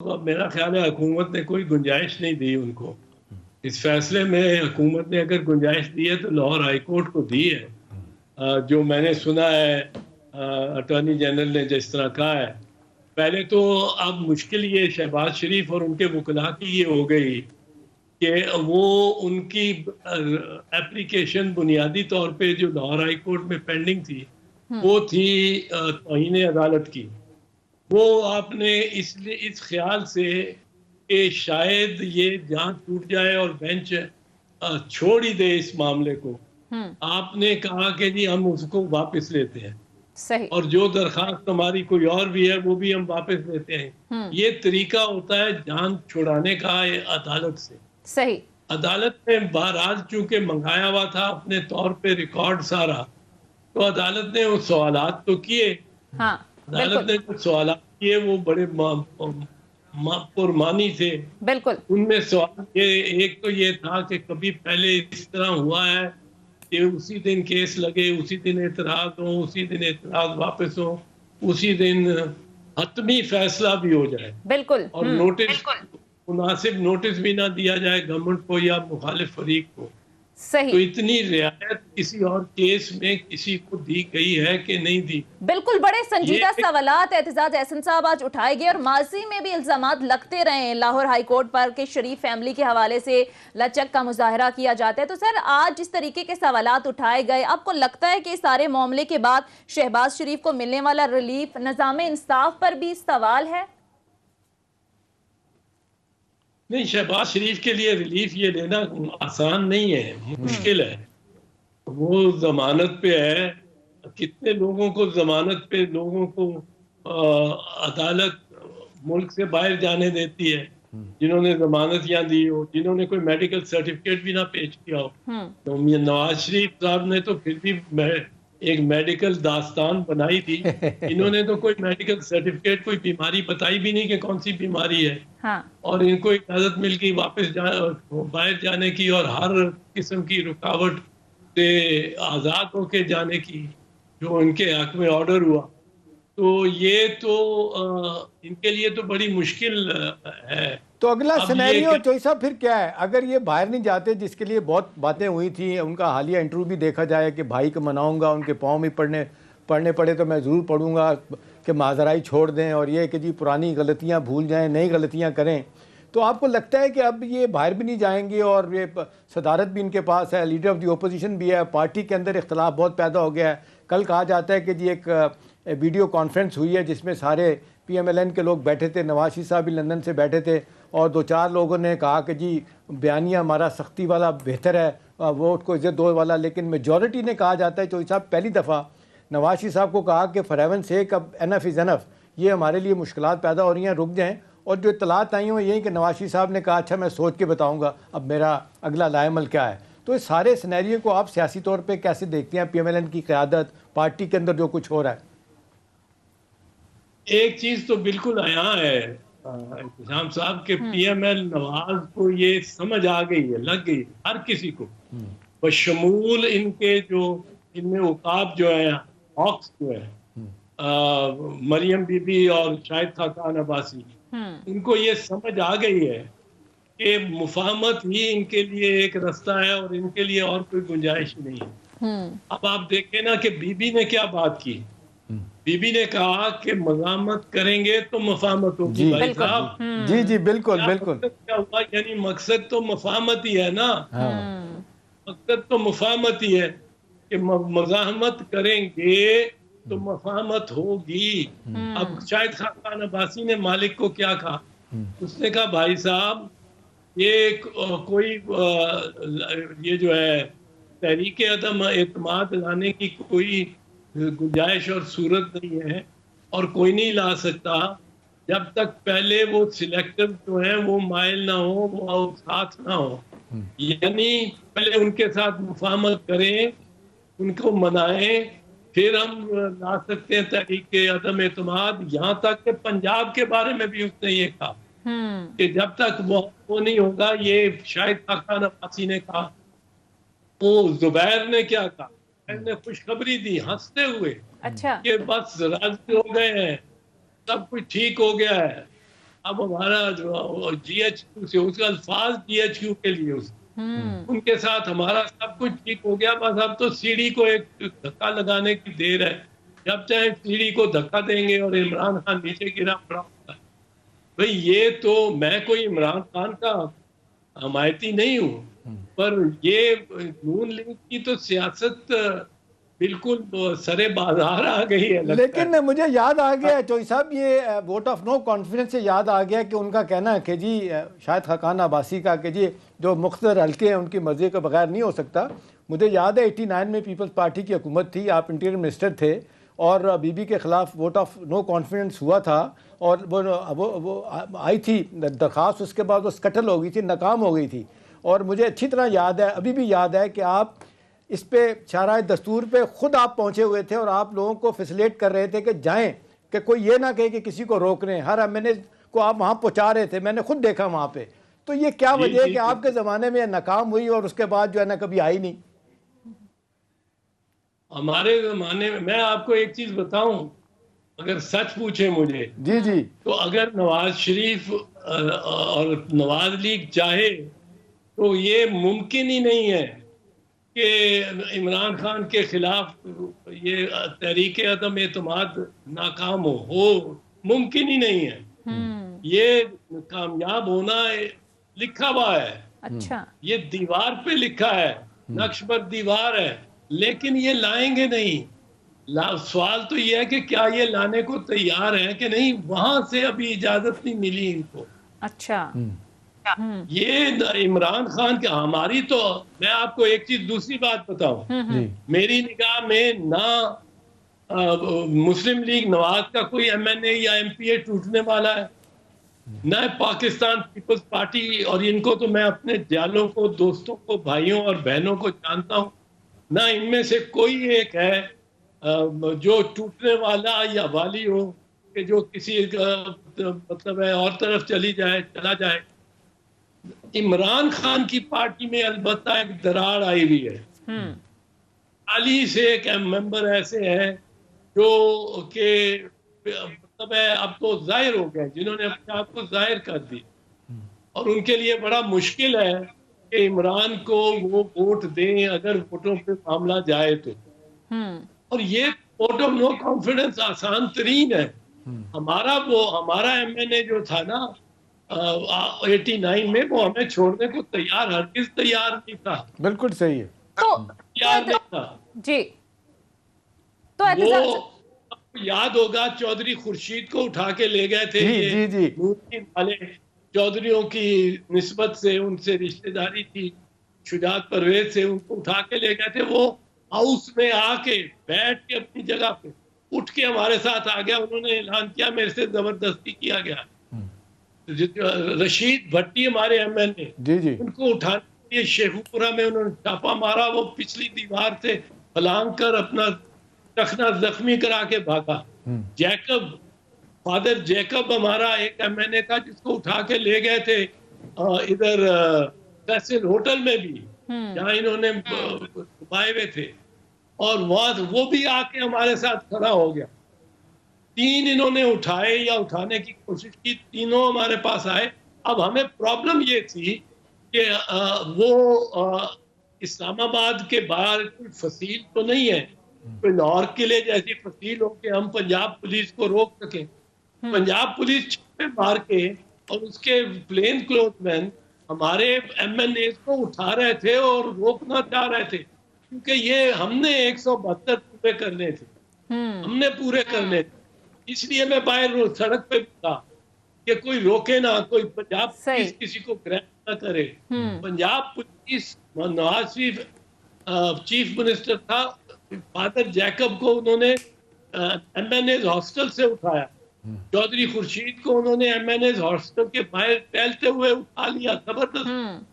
तो अब मेरा ख्याल है हुकूमत ने कोई गुंजाइश नहीं दी उनको इस फैसले में। हुकूमत ने अगर गुंजाइश दी है तो लाहौर हाई कोर्ट को दी है। जो मैंने सुना है अटॉर्नी जनरल ने जिस तरह कहा है, पहले तो अब मुश्किल ये शहबाज शरीफ और उनके वकला की ये हो गई कि वो उनकी एप्लीकेशन बुनियादी तौर पे जो लाहौर हाई कोर्ट में पेंडिंग थी हम्म। वो थी तौहीन अदालत की। वो आपने इसलिए इस ख्याल से कि शायद ये जांच टूट जाए और बेंच छोड़ ही दे इस मामले को, हम्म। आपने कहा कि जी हम उसको वापस लेते हैं सही। और जो दरखास्त हमारी कोई और भी है वो भी हम वापस लेते हैं। हम्म। ये तरीका होता है जान छुड़ाने का अदालत से। सही। अदालत ने बहरहाल चूंकि मंगाया हुआ था अपने तौर पे रिकॉर्ड सारा, तो अदालत ने वो सवालात तो किए। हाँ। अदालत बिल्कुल ने जो सवालात किए वो बड़े पुरमानी थे। बिल्कुल। उनमें सवाल ये एक तो ये था कि कभी पहले इस तरह हुआ है कि उसी दिन केस लगे, उसी दिन एतराज हो, उसी दिन एतराज वापस हो, उसी दिन हतमी फैसला भी हो जाए बिल्कुल। और नोटिस मुनासिब नोटिस भी ना दिया जाए गवर्नमेंट को या मुखालिफ फरीक को। सही। तो इतनी रियायत किसी और केस में किसी को दी गई है कि नहीं दी? बिल्कुल बड़े संजीदा ये सवालात एहतजाज एहसन साहब आज उठाए गए और माजी में भी इल्जामात लगते रहे हैं लाहौर हाई कोर्ट पर कि शरीफ फैमिली के हवाले से लचक का मुजाहरा किया जाता है। तो सर आज जिस तरीके के सवालात उठाए गए, आपको लगता है कि इस सारे मामले के बाद शहबाज शरीफ को मिलने वाला रिलीफ निजाम इंसाफ पर भी सवाल है? नहीं, शहबाज शरीफ के लिए रिलीफ ये लेना आसान नहीं है, मुश्किल है। वो जमानत पे है। कितने लोगों को जमानत पे लोगों को अदालत मुल्क से बाहर जाने देती है जिन्होंने जमानतियां दी हो, जिन्होंने कोई मेडिकल सर्टिफिकेट भी ना पेश किया हो। तो नवाज शरीफ साहब ने तो फिर भी एक मेडिकल दास्तान बनाई थी। इन्होंने तो कोई मेडिकल सर्टिफिकेट, कोई बीमारी बताई भी नहीं कि कौन सी बीमारी है। हाँ। और इनको इजाजत मिल गई वापस बाहर जाने की और हर किस्म की रुकावट से आजाद होके जाने की, जो इनके हक में ऑर्डर हुआ। तो ये तो इनके लिए तो बड़ी मुश्किल है। तो अगला अब सिनेरियो चोई साहब फिर क्या है अगर ये बाहर नहीं जाते, जिसके लिए बहुत बातें हुई थी? उनका हालिया इंटरव्यू भी देखा जाए कि भाई को मनाऊंगा, उनके पाँव में पढ़ने पड़े तो मैं ज़रूर पढ़ूंगा कि माजराई छोड़ दें, और ये कि जी पुरानी गलतियां भूल जाएं, नई गलतियां करें। तो आपको लगता है कि अब ये बाहर भी नहीं जाएंगे और ये सदारत भी इनके पास है, लीडर ऑफ दी ओपोजिशन भी है, पार्टी के अंदर इख्तलाफ बहुत पैदा हो गया है। कल कहा जाता है कि जी एक वीडियो कॉन्फ्रेंस हुई है जिसमें सारे PMLN के लोग बैठे थे, नवाज शरीफ साहब भी लंदन से बैठे थे, और 2-4 लोगों ने कहा कि जी बयानिया हमारा सख्ती वाला बेहतर है, वोट को इज्जत दो वाला। लेकिन मेजॉरिटी ने कहा जाता है, चौधरी साहब पहली दफ़ा नवाज शरीफ साहब को कहा कि फॉर हेवन सेक अब एनफ इज़ एनफ, ये हमारे लिए मुश्किलात पैदा हो रही हैं, रुक जाएँ। और जो इतलात आई हुई यही कि नवाज शरीफ साहब ने कहा अच्छा मैं सोच के बताऊँगा अब मेरा अगला लाएमल क्या है। तो इस सारे सिनेरियो को आप सियासी तौर पर कैसे देखते हैं? PMLN की क़यादत, पार्टी के अंदर जो कुछ हो रहा है। एक चीज तो बिल्कुल आया है इल्तिजाम साहब के PML नवाज को ये समझ आ गई है, लग गई हर किसी को, बशमूल इनके जो इनमें उकाब जो है, हॉक्स जो है, मरियम बीबी और शाहिद खाकान अब्बासी, इनको ये समझ आ गई है कि मुफाहमत ही इनके लिए एक रास्ता है और इनके लिए और कोई गुंजाइश नहीं है। अब आप देखें ना कि बीबी ने क्या बात की। बीबी ने कहा कि मज़ामत करेंगे तो मुफाहमत होगी। भाई साहब जी जी बिल्कुल बिल्कुल। क्या हुआ? यानी मकसद तो मुफाहमत ही है ना। मकसद तो मुफाहमत ही है कि मज़ाहमत करेंगे तो मुफाहमत होगी। अब शाहिद खाकान अब्बासी ने मालिक को क्या कहा? उसने कहा भाई साहब ये कोई ये जो है तहरीक अदम एतमाद लाने की कोई गुंजाइश और सूरत नहीं है और कोई नहीं ला सकता जब तक पहले वो सिलेक्टर जो है वो माइल ना हो, वो साथ ना हो। यानी पहले उनके साथ मुफाहमत करें, उनको मनाएं, फिर हम ला सकते हैं तहरीक अदम एतमाद। यहाँ तक कि पंजाब के बारे में भी उसने ये कहा कि जब तक वो नहीं होगा, ये शाहिद खाकान अब्बासी ने कहा। वो जुबैर ने क्या कहा? ने खुशखबरी दी हंसते हुए, अच्छा, कि बस राजी हो गए हैं, सब कुछ ठीक हो गया है, अब हमारा जो GHQ से उसका अल्फाज GHQ के लिए उनके साथ हमारा सब कुछ ठीक हो गया, बस अब तो सीढ़ी को एक धक्का लगाने की देर है। जब चाहे सीढ़ी को धक्का देंगे और इमरान खान नीचे गिरा पड़ा होता है। भाई ये तो मैं कोई इमरान खान का हमायती नहीं हूँ, पर ये नून लीग की तो सियासत बिल्कुल सरे बाजार आ गई है लगता लेकिन है। मुझे याद आ गया चौधरी साहब, ये वोट ऑफ नो कॉन्फिडेंस से याद आ गया कि उनका कहना है कि जी शायद खाकान अब्बासी का कि जी जो मुख्तलिफ हल्के हैं उनकी मर्जी के बगैर नहीं हो सकता। मुझे याद है 89 में पीपल्स पार्टी की हुकूमत थी, आप इंटीरियर मिनिस्टर थे और बीबी के खिलाफ वोट ऑफ नो कॉन्फिडेंस हुआ था और वो आई थी दरख्वास्त, उसके बाद वो स्कटल हो गई थी, नाकाम हो गई थी। और मुझे अच्छी तरह याद है, अभी भी याद है कि आप इस पे शाराए दस्तूर पे खुद आप पहुंचे हुए थे और आप लोगों को फैसिलेट कर रहे थे कि जाएं, कि कोई ये ना कहे कि किसी को रोक रहे हैं। हर एमएनए को आप वहाँ पहुँचा रहे थे, मैंने खुद देखा वहाँ पे। तो ये क्या वजह है कि आपके ज़माने में नाकाम हुई और उसके बाद जो है ना कभी आई नहीं? हमारे जमाने में मैं आपको एक चीज बताऊं, अगर सच पूछे मुझे जी जी तो अगर नवाज शरीफ और नवाज लीग चाहे तो ये मुमकिन ही नहीं है कि इमरान खान के खिलाफ ये तहरीक अदम एतमाद नाकाम हो मुमकिन ही नहीं है। ये कामयाब होना लिखा हुआ है, अच्छा, ये दीवार पे लिखा है, नक्श पर दीवार है, लेकिन ये लाएंगे नहीं। सवाल तो ये है कि क्या ये लाने को तैयार है कि नहीं, वहां से अभी इजाजत नहीं मिली इनको। अच्छा। ये इमरान खान के हमारी तो मैं आपको एक चीज दूसरी बात बताऊं, जी मेरी निगाह में ना मुस्लिम लीग नवाज का कोई MNA या MPA टूटने वाला है, न पाकिस्तान पीपल्स पार्टी, और इनको तो मैं अपने जालों को, दोस्तों को, भाइयों और बहनों को जानता हूं, ना इनमें से कोई एक है जो टूटने वाला या वाली हो कि जो किसी मतलब है और तरफ चला जाए। इमरान खान की पार्टी में अलबत्ता एक दरार आई हुई है। हाल से एक मेंबर ऐसे हैं जो के मतलब है अब तो जाहिर हो गए, जिन्होंने अपने आप को जाहिर कर दिया, और उनके लिए बड़ा मुश्किल है कि इमरान को वो वोट दें अगर वोटों पे मामला जाए तो। और ये वोट ऑफ नो कॉन्फिडेंस आसान तरीन है। हमारा MNA जो था ना 89 में, वो हमें छोड़ने को हरगिज तैयार नहीं था। बिल्कुल सही है, तो तैयार नहीं था जी, तो वो याद होगा चौधरी खुर्शीद को उठा के ले गए थे, जी जी जी नूरदीन वाले चौधरियों की निस्बत से उनसे रिश्तेदारी थी, शुजात परवेज से, उनको उठा के ले गए थे। वो हाउस में आके बैठ के अपनी जगह पे उठ के हमारे साथ आ गया, उन्होंने ऐलान किया मेरे से जबरदस्ती किया गया। रशीद भट्टी हमारे MNA, जी जी उनको उठाने के लिए शेखुपुरा में उन्होंने छापा मारा, वो पिछली दीवार से फलांग कर अपना टखना जख्मी करा के भागा। जैकब, फादर जैकब हमारा एक MNA था जिसको उठा के ले गए थे इधर फैसल होटल में भी, जहाँ इन्होंने घुमाए हुए थे, और वहां वो भी आके हमारे साथ खड़ा हो गया। 3 इन्होंने उठाए या उठाने की कोशिश की, तीनों हमारे पास आए। अब हमें प्रॉब्लम ये थी कि वो इस्लामाबाद के बाहर कोई फसील तो नहीं है, कोई लाहौर किले जैसी फसील हो कि हम पंजाब पुलिस को रोक सकें। पंजाब पुलिस छापे मार के और उसके प्लेन क्लोथ मैन हमारे MNA को उठा रहे थे और रोकना चाह रहे थे, क्योंकि ये हमने 172 पूरे करने थे, हमने पूरे करने थे। इसलिए मैं बाहर सड़क पे था कि कोई रोके ना, कोई पंजाब पुलिस किसी को ग्रैब ना करे। Punjab police, Nawaz Sharif chief minister था, फादर जैकब को उन्होंने MNA हॉस्टल से उठाया, चौधरी खुर्शीद को उन्होंने MNA हॉस्टल के बाहर टहलते हुए उठा लिया जबरदस्त,